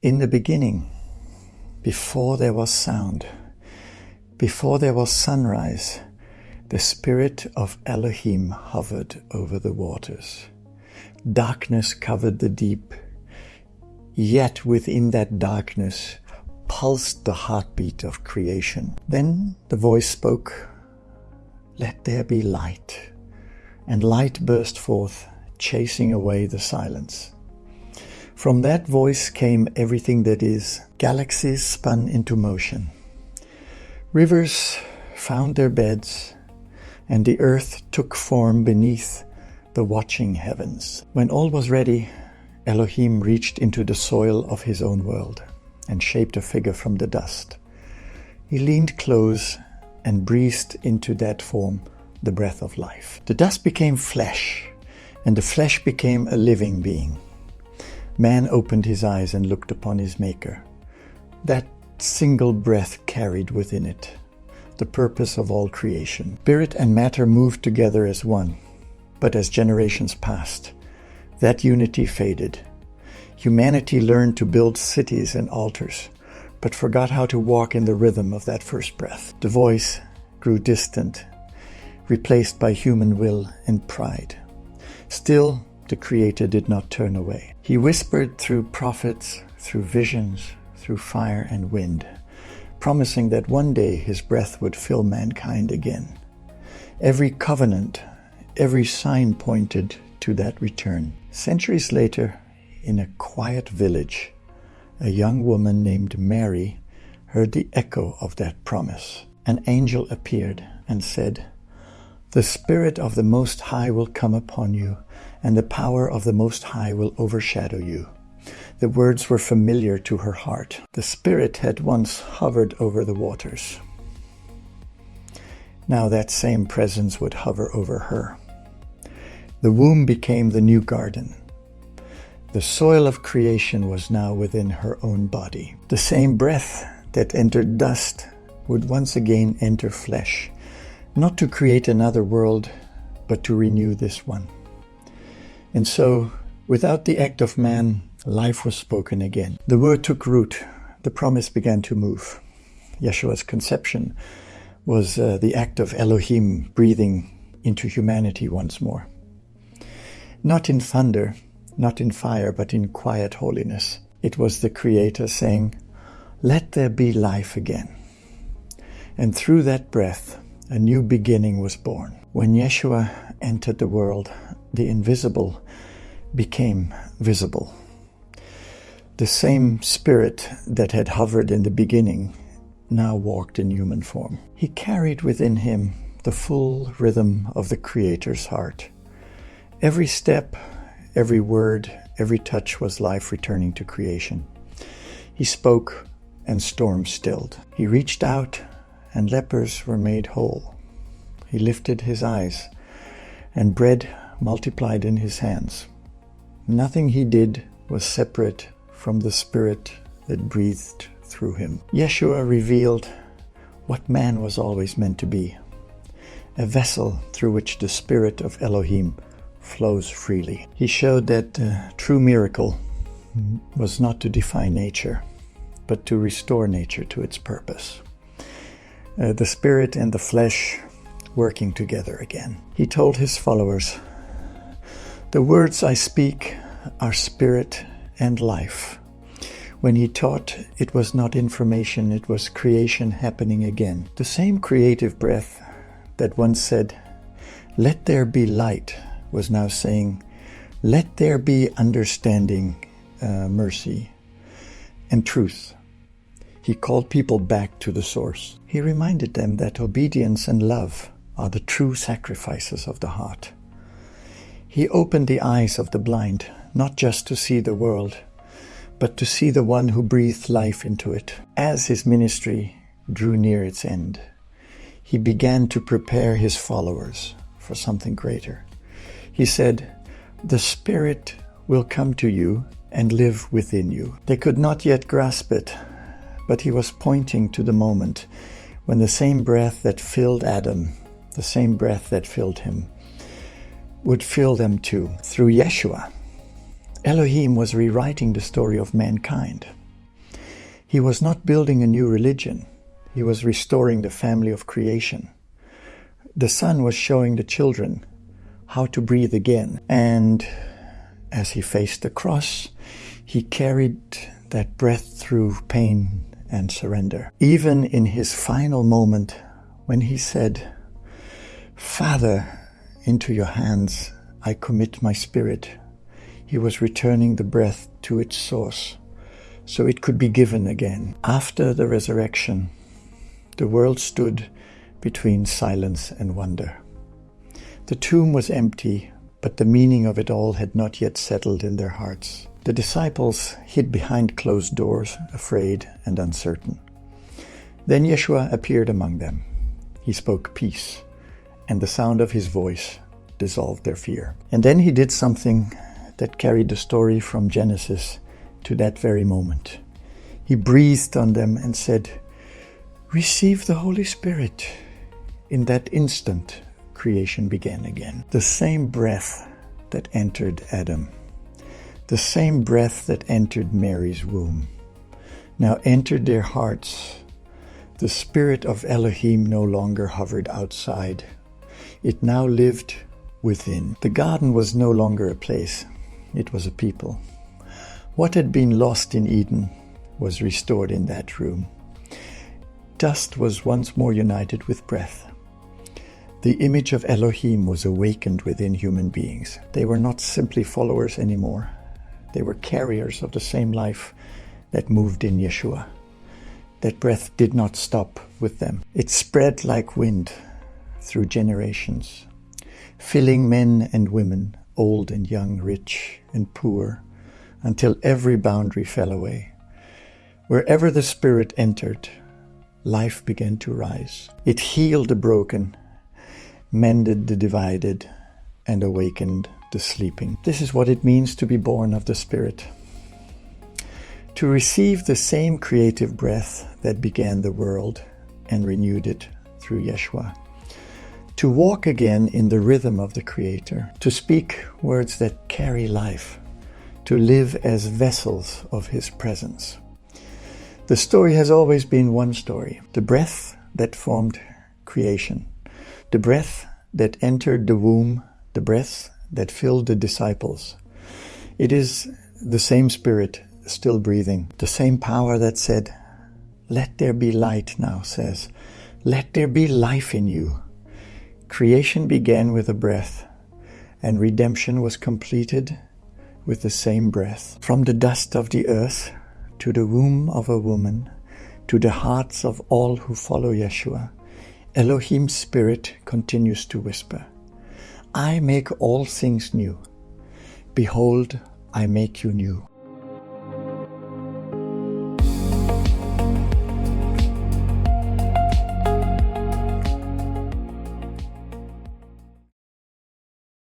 In the beginning, before there was sound, before there was sunrise, the Spirit of Elohim hovered over the waters. Darkness covered the deep, yet within that darkness pulsed the heartbeat of creation. Then the voice spoke, "Let there be light," and light burst forth, chasing away the silence. From that voice came everything that is. Galaxies spun into motion. Rivers found their beds, and the earth took form beneath the watching heavens. When all was ready, Elohim reached into the soil of his own world and shaped a figure from the dust. He leaned close and breathed into that form the breath of life. The dust became flesh, and the flesh became a living being. Man opened his eyes and looked upon his Maker. That single breath carried within it the purpose of all creation. Spirit and matter moved together as one, but as generations passed, that unity faded. Humanity learned to build cities and altars, but forgot how to walk in the rhythm of that first breath. The voice grew distant, replaced by human will and pride. Still, the Creator did not turn away. He whispered through prophets, through visions, through fire and wind, promising that one day his breath would fill mankind again. Every covenant, every sign pointed to that return. Centuries later, in a quiet village, a young woman named Mary heard the echo of that promise. An angel appeared and said, "The Spirit of the Most High will come upon you, and the power of the Most High will overshadow you." The words were familiar to her heart. The Spirit had once hovered over the waters. Now that same presence would hover over her. The womb became the new garden. The soil of creation was now within her own body. The same breath that entered dust would once again enter flesh, not to create another world, but to renew this one. And so, without the act of man, life was spoken again. The word took root. The promise began to move. Yeshua's conception was the act of Elohim breathing into humanity once more. Not in thunder, not in fire, but in quiet holiness. It was the Creator saying, "Let there be life again." And through that breath, a new beginning was born. When Yeshua entered the world, the invisible became visible. The same Spirit that had hovered in the beginning now walked in human form. He carried within him the full rhythm of the Creator's heart. Every step, every word, every touch was life returning to creation. He spoke and storms stilled. He reached out and lepers were made whole. He lifted his eyes and bread multiplied in his hands. Nothing he did was separate from the Spirit that breathed through him. Yeshua revealed what man was always meant to be, a vessel through which the Spirit of Elohim flows freely. He showed that true miracle was not to defy nature, but to restore nature to its purpose. The Spirit and the flesh working together again. He told his followers, "The words I speak are spirit and life." When he taught, it was not information, it was creation happening again. The same creative breath that once said, "Let there be light," was now saying, "Let there be understanding, mercy, and truth." He called people back to the source. He reminded them that obedience and love are the true sacrifices of the heart. He opened the eyes of the blind, not just to see the world, but to see the one who breathed life into it. As his ministry drew near its end, he began to prepare his followers for something greater. He said, "The Spirit will come to you and live within you." They could not yet grasp it, but he was pointing to the moment when the same breath that filled Adam, the same breath that filled him, would fill them too. Through Yeshua, Elohim was rewriting the story of mankind. He was not building a new religion. He was restoring the family of creation. The Son was showing the children how to breathe again. And as he faced the cross, he carried that breath through pain and surrender. Even in his final moment, when he said, "Father, into your hands I commit my spirit," he was returning the breath to its source, so it could be given again. After the resurrection, the world stood between silence and wonder. The tomb was empty, but the meaning of it all had not yet settled in their hearts. The disciples hid behind closed doors, afraid and uncertain. Then Yeshua appeared among them. He spoke peace, and the sound of his voice dissolved their fear. And then he did something that carried the story from Genesis to that very moment. He breathed on them and said, "Receive the Holy Spirit." In that instant, creation began again. The same breath that entered Adam, the same breath that entered Mary's womb, now entered their hearts. The spirit of Elohim no longer hovered outside. It now lived within. The garden was no longer a place. It was a people. What had been lost in Eden was restored in that room. Dust was once more united with breath. The image of Elohim was awakened within human beings. They were not simply followers anymore. They were carriers of the same life that moved in Yeshua. That breath did not stop with them. It spread like wind through generations, filling men and women, old and young, rich and poor, until every boundary fell away. Wherever the Spirit entered, life began to rise. It healed the broken, mended the divided, and awakened the sleeping. This is what it means to be born of the Spirit. To receive the same creative breath that began the world and renewed it through Yeshua. To walk again in the rhythm of the Creator. To speak words that carry life. To live as vessels of His presence. The story has always been one story. The breath that formed creation. The breath that entered the womb. The breath that filled the disciples. It is the same Spirit still breathing. The same power that said, "Let there be light," now says, "Let there be life in you." Creation began with a breath, and redemption was completed with the same breath. From the dust of the earth to the womb of a woman, to the hearts of all who follow Yeshua, Elohim's Spirit continues to whisper, "I make all things new. Behold, I make you new."